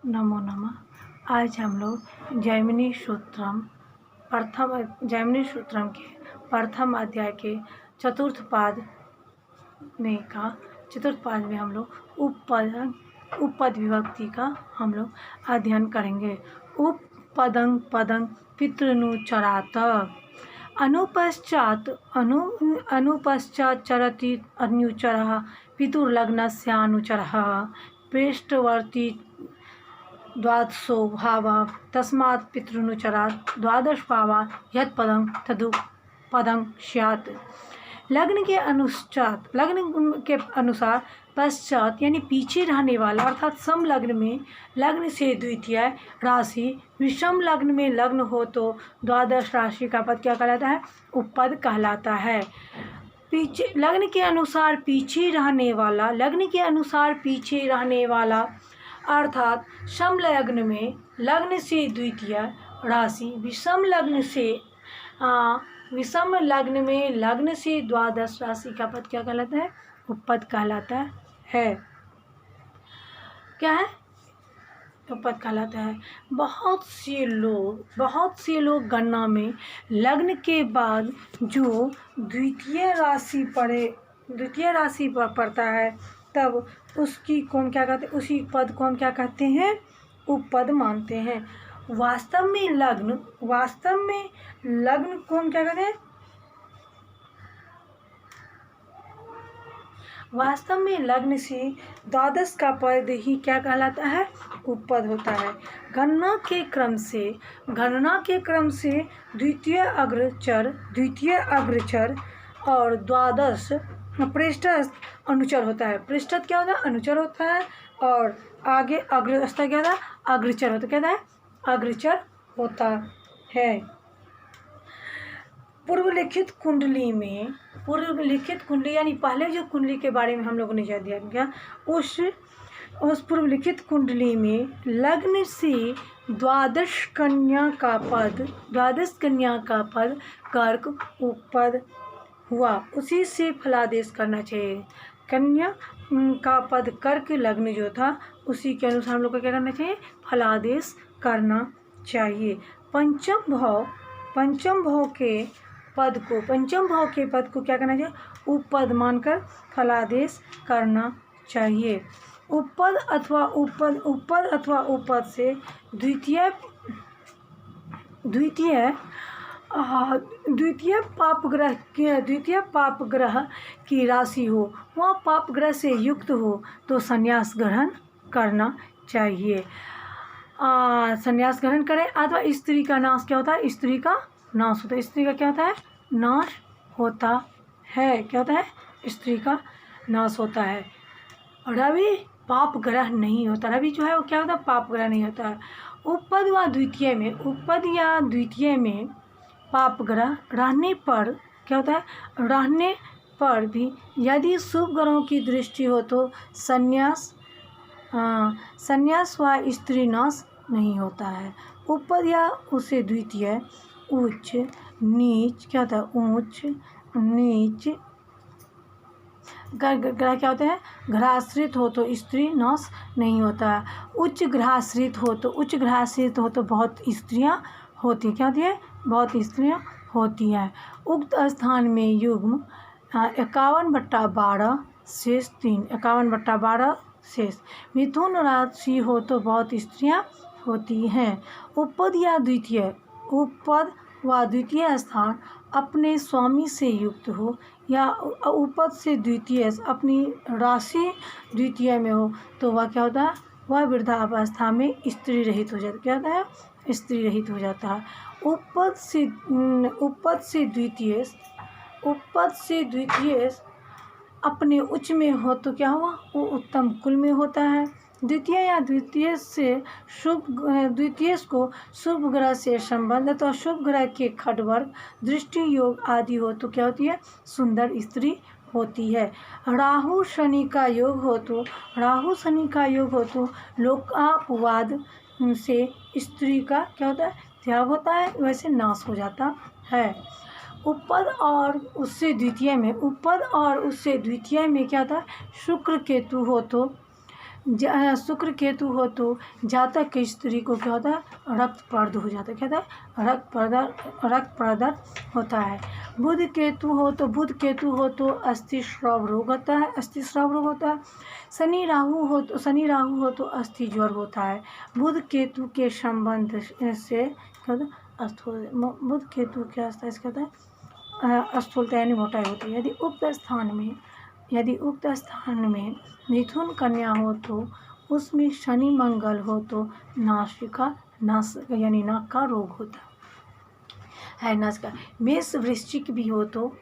नमो नमः। आज हम लोग जैमिनी सूत्रम के प्रथम अध्याय के चतुर्थ पाद में हम लोग उपपद विभक्ति का हम लोग अध्ययन करेंगे। उपपदं पदं पितृनुचरात् अनुपश्चात् चरति अनुचरः पितुर्लग्नस्यानुचरः पृष्ठवर्ती द्वादशो भावः तस्मात् पितृनुचरात् द्वादश भावात् यत् पदं तदुपपदं स्यात्। लग्न के अनुसार पश्चात यानी पीछे रहने वाला अर्थात सम लग्न में लग्न से द्वितीय राशि विषम लग्न में लग्न हो तो द्वादश राशि का पद क्या कहलाता है? उपपद कहलाता है। लग्न के अनुसार पीछे रहने वाला अर्थात सम लग्न में लग्न से द्वितीय राशि विषम लग्न में लग्न से द्वादश राशि का पद क्या कहलाता है? उपपद कहलाता है। क्या है? उपपद कहलाता है। बहुत से लोग गणना में लग्न के बाद जो द्वितीय राशि पर पड़ता है तब उसकी को हम क्या कहते हैं? उसी पद को हम क्या कहते हैं? उपपद मानते हैं। वास्तव में लग्न को हम क्या कहते हैं? वास्तव में लग्न से द्वादश का पद ही क्या कहलाता है? उपपद होता है। गणना के क्रम से द्वितीय अग्रचर और द्वादश पृष्ठस्थ अनुचर होता है। पृष्ठस्थ क्या होता है? अनुचर होता है और आगे अग्रस्थ क्या होता है? अग्रचर होता है। क्या होता है? अग्रचर होता है। पूर्वलिखित कुंडली यानी पहले जो कुंडली के बारे में हम लोगों ने अध्ययन किया उस पूर्वलिखित कुंडली में लग्न से द्वादश कन्या का पद कर्क उपपद हुआ, उसी से फलादेश करना चाहिए। कन्या का पद कर्क लग्न जो था उसी के अनुसार हम लोग को क्या करना चाहिए? फलादेश करना चाहिए। पंचम भाव के पद को क्या करना चाहिए? उपपद मानकर फलादेश करना चाहिए। उपपद अथवा उपपद से द्वितीय पाप ग्रह की राशि हो, वह पाप ग्रह से युक्त हो तो संन्यास ग्रहण करना चाहिए। संन्यास ग्रहण करें अथवा स्त्री का नाश क्या होता है? स्त्री का नाश होता है। स्त्री का क्या होता है? नाश होता है। क्या होता है? स्त्री का नाश होता है। रवि पाप ग्रह नहीं होता। रवि जो है वो क्या होता है? पाप ग्रह नहीं होता है। उपपद या द्वितीय में पाप ग्रह रहने पर क्या होता है? रहने पर भी यदि शुभ ग्रहों की दृष्टि हो तो संन्यास व स्त्री नाश नहीं होता है। उपपद या उससे द्वितीय उच्च नीच क्या होता है? ऊंच नीच ग्रह क्या होते हैं? ग्रहाश्रित हो तो स्त्री नाश नहीं होता है। उच्च ग्रहाश्रित हो तो बहुत स्त्रियां होती। क्या होती है? बहुत स्त्रियां होती हैं। उक्त स्थान में युग्म 51/12 शेष 3 51/12 शेष। मिथुन राशि हो तो बहुत स्त्रियां होती हैं। उपपद व द्वितीय स्थान अपने स्वामी से युक्त हो या उपपद से द्वितीय अपनी राशि द्वितीय में हो तो वह क्या होता है? वह वृद्धावस्था में स्त्री रहित हो जाता है। क्या होता है? स्त्री रहित हो जाता है। उपपद से द्वितीय अपने उच्च में हो तो क्या हुआ? वो उत्तम कुल में होता है। द्वितीय को शुभ ग्रह से संबंध अथवा शुभ ग्रह के खडवर्ग दृष्टि योग आदि हो तो क्या होती है? सुंदर स्त्री होती है। राहु शनि का योग हो तो लोकापवाद से स्त्री का क्या होता है? त्याग होता है, वैसे नाश हो जाता है। उपपद और उससे द्वितीय में क्या था? शुक्र केतु हो तो शुक्र केतु हो तो जातक के स्त्री को क्या होता है, रक्त प्रद हो जाता है, क्या होता है, रक्त प्रदर होता है। बुध केतु हो तो अस्थि स्राव रोग होता है, शनि राहु हो तो अस्थि ज्वर होता है। बुध केतु के संबंध से क्या होता है, बुध केतु क्या होता है, इसका होता है स्थूलता यानी मोटाई होती है। यदि उक्त स्थान में मिथुन कन्या हो तो उसमें शनि मंगल हो तो यानी नाक का रोग होता है, नाक का। मेष वृश्चिक भी हो तो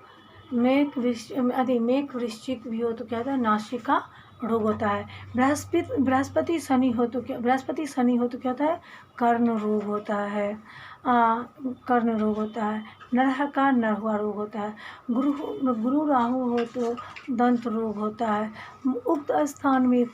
मेघ वृश्चिक भी हो तो क्या होता है, नासिका रोग होता है। बृहस्पति शनि हो तो क्या होता है, कर्ण रोग होता है, नरह का नरहुआ रोग होता है। गुरु राहु हो तो दंत रोग होता है। उक्त स्थान में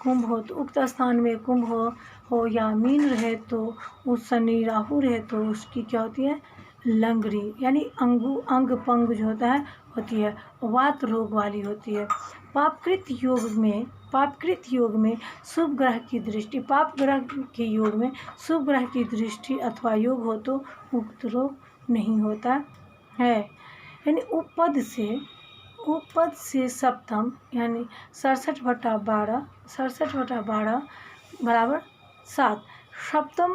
कुंभ हो या मीन रहे तो उस शनि राहु रहे तो उसकी क्या होती है, लंगड़ी यानी अंग पंग जो होता है होती है, वात रोग वाली होती है। पापकृत योग में शुभ ग्रह की दृष्टि, पाप ग्रह के योग में शुभ ग्रह की दृष्टि अथवा योग हो तो उक्त रोग नहीं होता है। यानी उपपद से सप्तम यानी 67/12 बराबर 7। सप्तम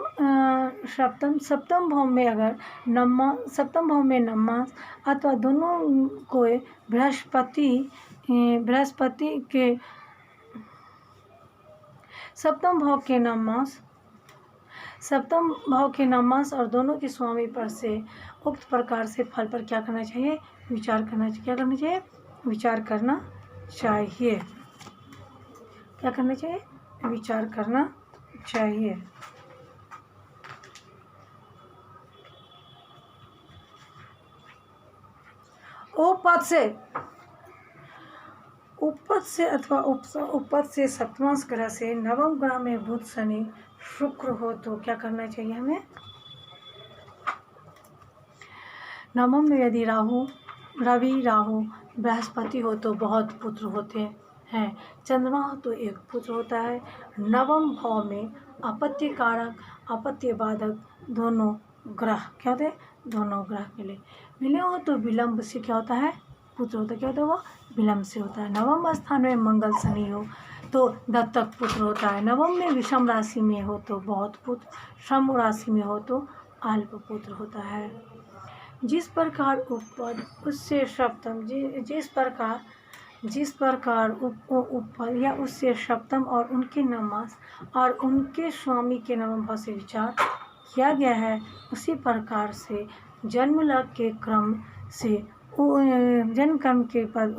भाव में अगर नवमांश अथवा दोनों को बृहस्पति के सप्तम भाव के नवमांश और दोनों के स्वामी पर से उक्त प्रकार से फल पर क्या करना चाहिए, विचार करना चाहिए। उपपद से अथवा उपपद से सप्तमांश ग्रह से नवम ग्रह में बुध शनि शुक्र हो तो क्या करना चाहिए हमें, नवम में यदि रवि राहु बृहस्पति हो तो बहुत पुत्र होते हैं, चंद्रमा हो तो एक पुत्र होता है। नवम भाव में अपत्य कारक अपत्य बाधक दोनों ग्रह क्या होते हैं, दोनों ग्रह मिले हो तो विलंब से क्या होता है, पुत्र होता है, क्या होता है, वो विलंब से होता है। नवम स्थान में मंगल शनि हो तो दत्तक पुत्र होता है। नवम में विषम राशि में हो तो बहुत पुत्र, सम राशि में हो तो अल्प पुत्र होता है। जिस प्रकार उपपद उससे सप्तम जिस प्रकार उपपद या उससे सप्तम और उनके नवमांश और उनके स्वामी के नवम भाव से विचार किया गया है, उसी प्रकार से जन्म के क्रम के पद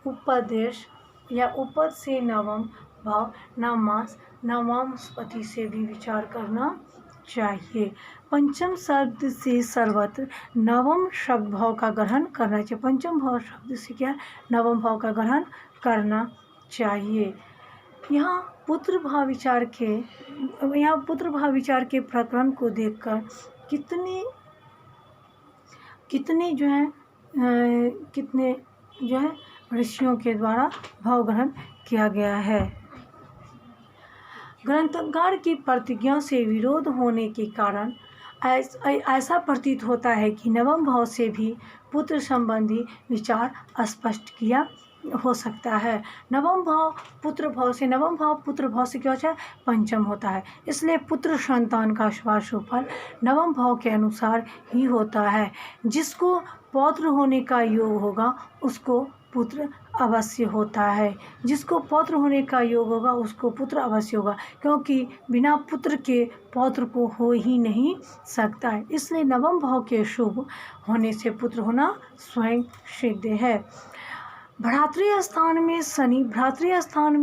उपदेश या उपद से नवम भाव नवमांशपति से भी विचार करना चाहिए। पंचम शब्द से सर्वत्र नवम शब्द भाव का ग्रहण करना चाहिए। पंचम भाव शब्द से क्या, नवम भाव का ग्रहण करना चाहिए। यहाँ पुत्र भाव विचार के प्रकरण को देखकर कितने जो है ऋषियों के द्वारा भाव ग्रहण किया गया है। ग्रंथकार की प्रतिज्ञा से विरोध होने के कारण ऐसा प्रतीत होता है कि नवम भाव से भी पुत्र संबंधी विचार स्पष्ट किया हो सकता है। नवम भाव पुत्र भाव से क्या होता है, पंचम होता है, इसलिए पुत्र संतान का शुभ फल नवम भाव के अनुसार ही होता है। जिसको पौत्र होने का योग होगा उसको पुत्र अवश्य होता है, उसको पुत्र अवश्य होगा, क्योंकि बिना पुत्र के पौत्र को हो ही नहीं सकता है। इसलिए नवम भाव के शुभ होने से पुत्र होना स्वयं सिद्ध है। भ्रातृ स्थान में शनि, 11-3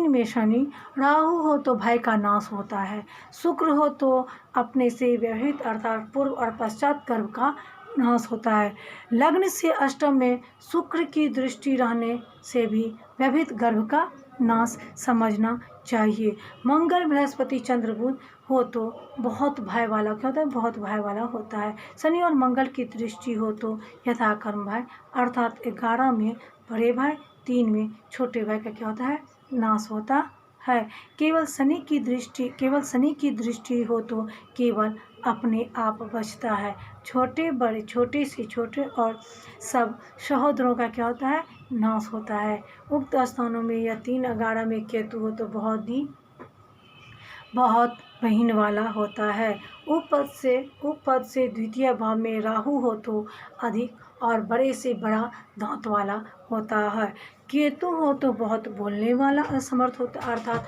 में शनि, राहु हो तो भय का नाश होता है, शुक्र हो तो अपने से व्यवहित अर्थात पूर्व और पश्चात गर्भ का नाश होता है। लग्न से अष्टम में शुक्र की दृष्टि रहने से भी व्यवहित गर्भ का नाश समझना चाहिए। मंगल बृहस्पति चंद्र बुध हो तो बहुत भय वाला क्या होता है, बहुत भय वाला होता है। शनि और मंगल की दृष्टि हो तो यथाकर्म भय अर्थात 11 में बड़े भय, 3 में छोटे भाई का क्या होता है, नाश होता है। केवल शनि की दृष्टि हो तो केवल अपने आप बचता है। छोटे बड़े, छोटे से छोटे और सब सहोदरों का क्या होता है, नाश होता है। उक्त स्थानों में या 3 11 में केतु हो तो बहुत बहिन वाला होता है। उपपद से द्वितीय भाव में राहु हो तो अधिक और बड़े से बड़ा दांत वाला होता है। केतु हो तो बहुत बोलने वाला असमर्थ होता, अर्थात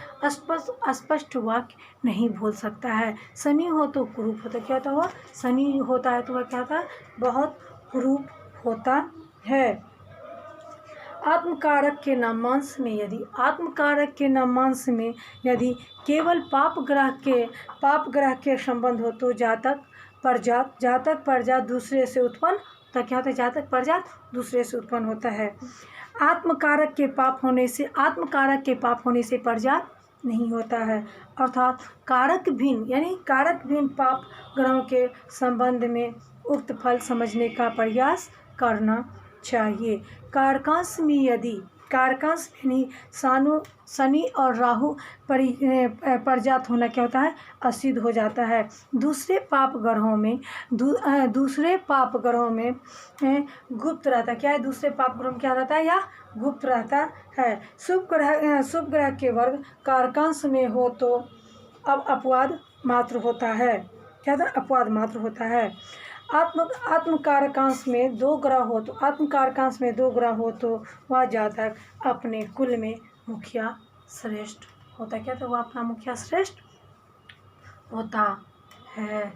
स्पष्ट वाक्य नहीं बोल सकता है। शनि हो तो कुरूप होता, क्या होता हुआ, शनि होता है तो वह क्या होता है, बहुत कुरूप होता है। आत्मकारक के नामांश में यदि केवल पाप ग्रह के संबंध हो तो जातक परजात दूसरे से उत्पन्न, तो क्या होता है, जातक परजात दूसरे से उत्पन्न होता है। आत्मकारक के पाप होने से परजात नहीं होता है, अर्थात कारक भिन्न पाप ग्रहों के संबंध में उक्त फल समझने का प्रयास करना चाहिए। कारकांश में शनि और राहु परजात होना क्या होता है, असिद्ध हो जाता है। दूसरे पाप ग्रहों में गुप्त रहता है, क्या है, दूसरे पाप ग्रह में क्या रहता है, या गुप्त रहता है। शुभ ग्रह के वर्ग कारकांश में हो तो अब अपवाद मात्र होता है, क्या था, अपवाद मात्र होता है। आत्मकारकांश में 2 ग्रह हो तो वह जातक अपने कुल में मुखिया श्रेष्ठ होता है, क्या, तो वह अपना मुखिया श्रेष्ठ होता है।